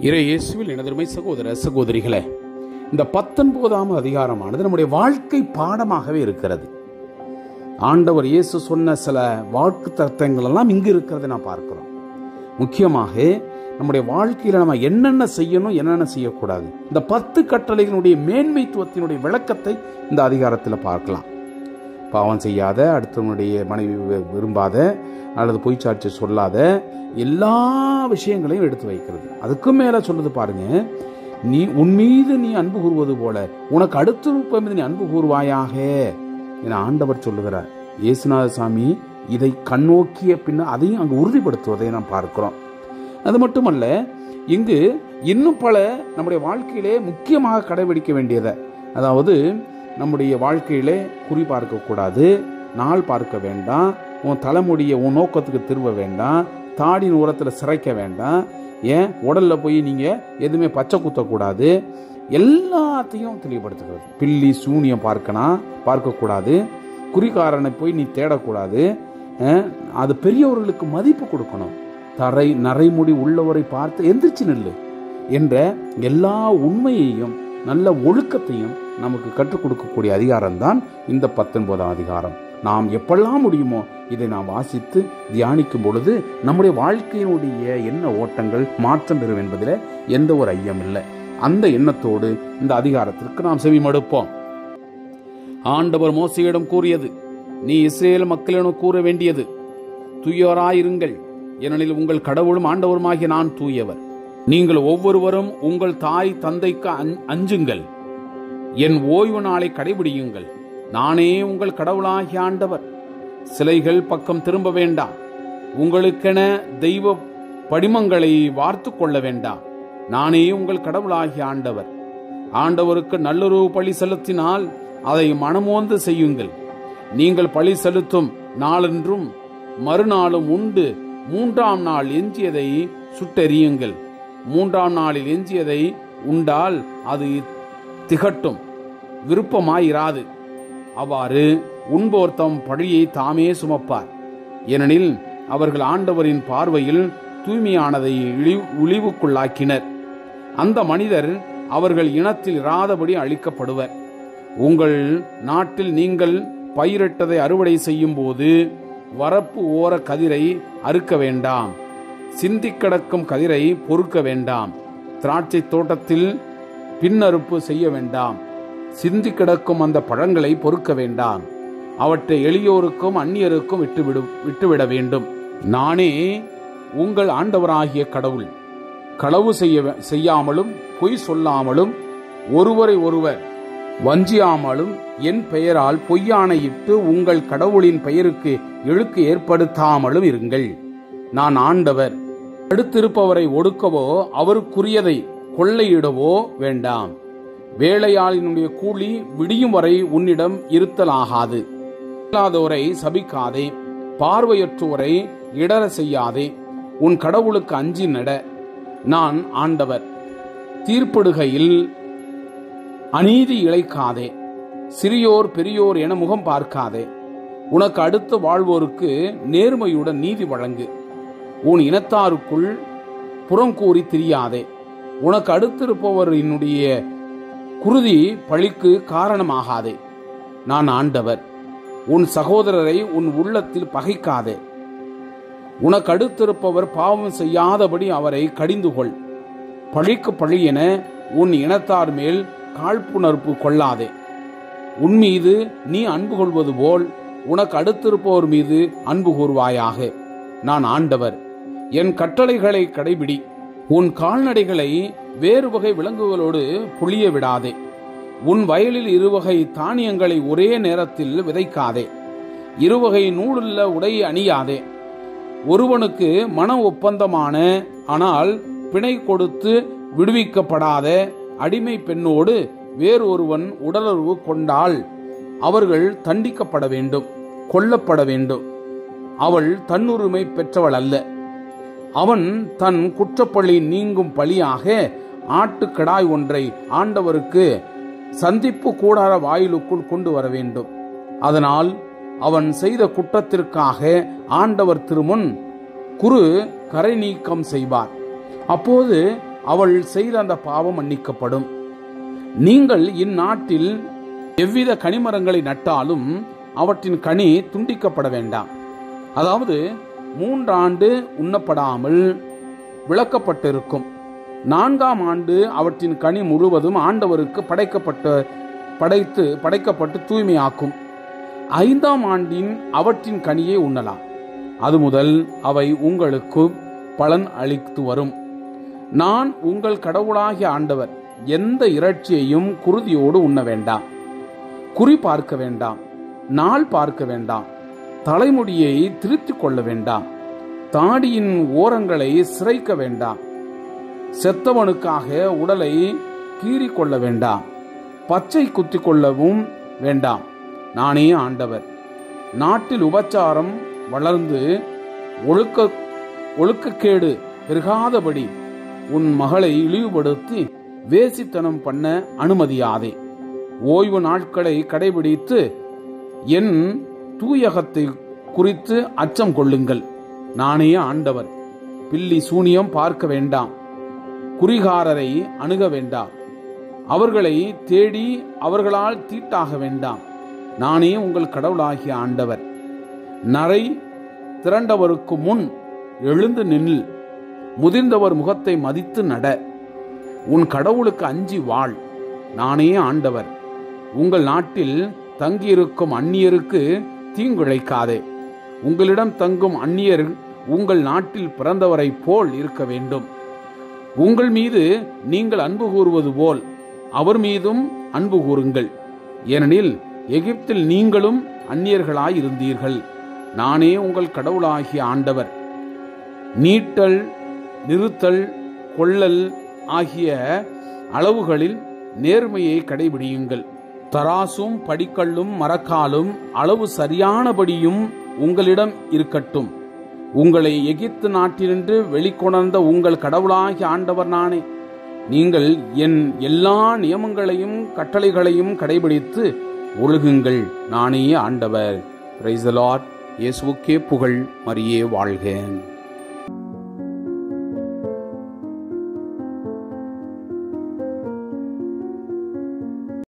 இயேசுவில் எனதருமை சகோதர சகோதரிகளே, இந்த 19ஆம் அதிகாரமானது நம்முடைய வாழ்க்கை பாடமாகவே இருக்கிறது. ஆண்டவர் இயேசு சொன்ன சில வாக்கு தத்துவங்கள் எல்லாம் இங்கு இருக்கிறது நான் பார்க்கிறோம். முக்கியமாக நம்முடைய வாழ்க்கையில நம்ம என்னென்ன செய்யணும், என்னென்ன செய்யக்கூடாது, இந்த 10 கட்டளைகளுடைய மேன்மைத்துவத்தினுடைய விளக்கத்தை இந்த அதிகாரத்தில் பார்க்கலாம். பாவம் செய்யாத, அடுத்தவனுடைய மனைவி விரும்பாத, அல்லது பொய்ச்சாட்சி சொல்லாத, எல்லா விஷயங்களையும் எடுத்து வைக்கிறது. அதுக்கும் மேல சொல்றது பாருங்க, நீ உன் மீது நீ அன்பு கூறுவது போல உனக்கு அடுத்த மீது நீ அன்பு கூறுவாயாக என ஆண்டவர் சொல்லுகிறார். இயேசுநாத சாமி இதை கண்ணோக்கிய பின்ன அதையும் அங்கு உறுதிப்படுத்துவதை நாம் பார்க்கிறோம். அது மட்டுமல்ல, இங்கு இன்னும் பல நம்முடைய வாழ்க்கையிலே முக்கியமாக கடைபிடிக்க வேண்டியதை, அதாவது நம்முடைய வாழ்க்கையிலே குறி பார்க்கக்கூடாது, நாள் பார்க்க வேண்டாம், உன் தலைமுடியை உன் நோக்கத்துக்கு திரும்ப வேண்டாம், தாடின் உரத்தில் சிரைக்க வேண்டாம், ஏன் உடல்ல போய் நீங்க எதுவுமே பச்சை குத்தக்கூடாது, எல்லாத்தையும் தெளிவுபடுத்துகிறது. பில்லி சூனியம் பார்க்கக்கூடாது, குறிகாரனை போய் நீ தேடக்கூடாது, அது பெரியவர்களுக்கு மதிப்பு கொடுக்கணும், நரைமுடி உள்ளவரை பார்த்து எந்திரிச்சு நில்லு என்ற எல்லா உண்மையையும் நல்ல ஒழுக்கத்தையும் நமக்கு கற்றுக் கொடுக்கக்கூடிய அதிகாரம் தான் இந்த 19ஆம் அதிகாரம். நாம் எப்பெல்லாம் முடியுமோ இதை நாம் வாசித்து தியானிக்கும் பொழுது நம்முடைய வாழ்க்கையினுடைய எண்ண ஓட்டங்கள் மாற்றம் பெறும் என்பதில் எந்த ஒரு ஐயம் இல்லை. அந்த எண்ணத்தோடு இந்த அதிகாரத்திற்கு நாம் செவிமடுப்போம். ஆண்டவர் மோசேயிடம் கூறியது, நீ இஸ்ரேல் மக்களிடம் கூற வேண்டியது, தூயவராயிருங்கள், ஏனெனில் உங்கள் கடவுளும் ஆண்டவருமாகிய நான் தூயவர். நீங்கள் ஒவ்வொருவரும் உங்கள் தாய் தந்தைக்கு அஞ்சுங்கள், என் ஓய்வு நாளை கடைபிடியுங்கள், நானே உங்கள் கடவுளாகிய ஆண்டவர். சிலைகள் பக்கம் திரும்ப வேண்டாம், உங்களுக்கென தெய்வ படிமங்களை வார்த்து கொள்ள வேண்டாம், நானே உங்கள் கடவுளாகிய ஆண்டவர். ஆண்டவருக்கு நல்லுறவு பழி செலுத்தினால் அதை மனமோந்து செய்யுங்கள். நீங்கள் பழி செலுத்தும் நாளென்றும் மறுநாளும் உண்டு 3ஆம் நாள் எஞ்சியதை சுட்டெறியுங்கள். 3ஆம் நாளில் எஞ்சியதை உண்டால் அது திகட்டும், விருப்பமாயிராது. அவ்வாறு உண்போர்த்தம் பழியை தாமே சுமப்பார், ஏனெனில் அவர்கள் ஆண்டவரின் பார்வையில் தூய்மையானதை இழிவுக்குள்ளாக்கினர். அந்த மனிதர் அவர்கள் இனத்தில் இராதபடி அழிக்கப்படுவர். உங்கள் நாட்டில் நீங்கள் பயிரிட்டதை அறுவடை செய்யும் போது வரப்பு ஓர கதிரை அறுக்க வேண்டாம், சிந்தி கிடக்கும் கதிரை பொறுக்க வேண்டாம். திராட்சை தோட்டத்தில் பின்னறுப்பு செய்ய வேண்டாம், சிந்தி கிடக்கும் அந்த பழங்களை பொறுக்க வேண்டாம். அவற்றை எளியோருக்கும் அந்நியருக்கும் விட்டுவிட வேண்டும். நானே உங்கள் ஆண்டவராகிய கடவுள். களவு செய்யாமலும் பொய் சொல்லாமலும் ஒருவரை ஒருவர் வஞ்சியாமலும் என் பெயரால் பொய்யானையிட்டு உங்கள் கடவுளின் பெயருக்கு இழுக்கு ஏற்படுத்தாமலும் இருங்கள். நான் ஆண்டவர். அடுத்திருப்பவரை ஒடுக்கவோ அவருக்குரியதை கொள்ளையிடவோ வேண்டாம். வேலையாளினுடைய கூலி விடியும் வரை உன்னிடம் இருத்தலாகாது. இல்லாதோரை சபிக்காதே, பார்வையற்றோரை இடர செய்யாதே, உன் கடவுளுக்கு அஞ்சி நட, நான் ஆண்டவர். தீர்ப்பிடுகையில் அநீதி இழைக்காதே, சிறியோர் பெரியோர் என முகம் பார்க்காதே, உனக்கு அடுத்து வாழ்வோருக்கு நேர்மையுடன் நீதி வழங்கு. உன் இனத்தாருக்குள் புறங்கூறி திரியாதே, உனக்கு அடுத்திருப்பவரினுடைய குருதி பழிக்கு காரணமாகாதே, நான் ஆண்டவர். உன் சகோதரரை உன் உள்ளத்தில் பகைக்காதே, உனக்கு அடுத்திருப்பவர் பாவம் செய்யாதபடி அவரை கடிந்து கொள். பழிக்கு பழி என உன் இனத்தார் மேல் காழ்ப்புணர்வு கொள்ளாதே. உன் மீது நீ அன்பு கொள்வது போல் உனக்கு அடுத்திருப்பவர் மீது அன்பு கூறுவாயாக, நான் ஆண்டவர். என் கட்டளைகளை கடைபிடி. உன் கால்நடைகளை வேறு வகை விலங்குகளோடு புளிய விடாதே. உன் வயலில் இருவகை தானியங்களை ஒரே நேரத்தில் விதைக்காதே. இருவகை நூலுள்ள உடையை அணியாதே. ஒருவனுக்கு மன ஒப்பந்தமான ஆனால் பிணை கொடுத்து விடுவிக்கப்படாத அடிமை பெண்ணோடு வேறொருவன் உடலுறவு கொண்டால் அவர்கள் தண்டிக்கப்பட வேண்டும், கொல்லப்பட வேண்டும். அவள் தன்னுரிமை பெற்றவள் அல்ல. அவன் தன் குற்றப்பழி நீங்கும் பழியாக ஆட்டுக்கடாய் ஒன்றை ஆண்டவருக்கு சந்திப்பு கூடார வாயிலுக்குள் கொண்டு வர வேண்டும். அதனால் அவன் செய்த குற்றத்திற்காக ஆண்டவர் திருமுன் குரு கரை நீக்கம் செய்வார். அப்போது அவள் செய்த அந்த பாவம் மன்னிக்கப்படும். நீங்கள் இந்நாட்டில் எவ்வித கனிமரங்களை நட்டாலும் அவற்றின் கனி துண்டிக்கப்பட வேண்டாம். அதாவது 3 ஆண்டு உண்ணப்படாமல் விளக்கப்பட்டிருக்கும். 4ஆம் ஆண்டு அவற்றின் கனி முழுவதும் ஆண்டவருக்கு படைக்கப்பட்டு தூய்மையாக்கும். 5ஆம் ஆண்டின் அவற்றின் கனியை உண்ணலாம். அது முதல் அவை உங்களுக்கு பலன் அளித்து வரும். நான் உங்கள் கடவுளாகிய ஆண்டவர். எந்த இறைச்சியையும் குருதியோடு உண்ண வேண்டாம். குறி பார்க்க வேண்டாம். நாள் பார்க்க வேண்டாம். தலைமுடியை திருத்திக் கொள்ள வேண்டாம். தாடியின் ஓரங்களை சிரைக்க வேண்டாம். செத்தவனுக்காக உடலை கீறிக்கொள்ள வேண்டாம். பச்சை குத்தி கொள்ளவும் வேண்டாம். நானே ஆண்டவர். நாட்டில் உபச்சாரம் வளர்ந்து ஒழுக்கக்கேடு பெருகாதபடி உன் மகளை இழிவுபடுத்தி வேசித்தனம் பண்ண அனுமதியாதே. ஓய்வு நாட்களை கடைபிடித்து என் தூயகத்தை குறித்து அச்சம் கொள்ளுங்கள். நானே ஆண்டவர். பில்லி சூனியம் பார்க்க வேண்டாம். குறிகாரரை அணுக வேண்டாம். அவர்களை தேடி அவர்களால் தீட்டாக வேண்டாம். நானே உங்கள் கடவுளாகிய ஆண்டவர். நரை திரண்டவருக்கு முன் எழுந்து நில். முதிர்ந்தவர் முகத்தை மதித்து நட. உன் கடவுளுக்கு அஞ்சி வாழ். நானே ஆண்டவர். உங்கள் நாட்டில் தங்கியிருக்கும் அந்நியருக்கு தீங்கிழைக்காதே. உங்களிடம் தங்கும் அந்நியர் உங்கள் நாட்டில் பிறந்தவரை போல் இருக்க வேண்டும். உங்கள் மீது நீங்கள் அன்பு கூறுவது போல் அவர் மீதும் அன்பு கூறுங்கள். ஏனெனில் எகிப்தில் நீங்களும் அந்நியர்களாயிருந்தீர்கள். நானே உங்கள் கடவுளாகிய ஆண்டவர். நீட்டல், நிறுத்தல், கொள்ளல் ஆகிய அளவுகளில் நேர்மையை கடைபிடியுங்கள். தராசும் படிக்கல்லும் மரக்காலும் அளவு சரியானபடியும் உங்களிடம் இருக்கட்டும். உங்களை எகிப்து நாட்டினின்று வெளிக்கொணர்ந்த உங்கள் கடவுளாகிய ஆண்டவர் நானே. நீங்கள் என் எல்லா நியமங்களையும் கட்டளைகளையும் கடைபிடித்து ஒழுகுங்கள். நானே ஆண்டவர். Praise the Lord. இயேசுவுக்கே புகழ். மரியே வாழ்க.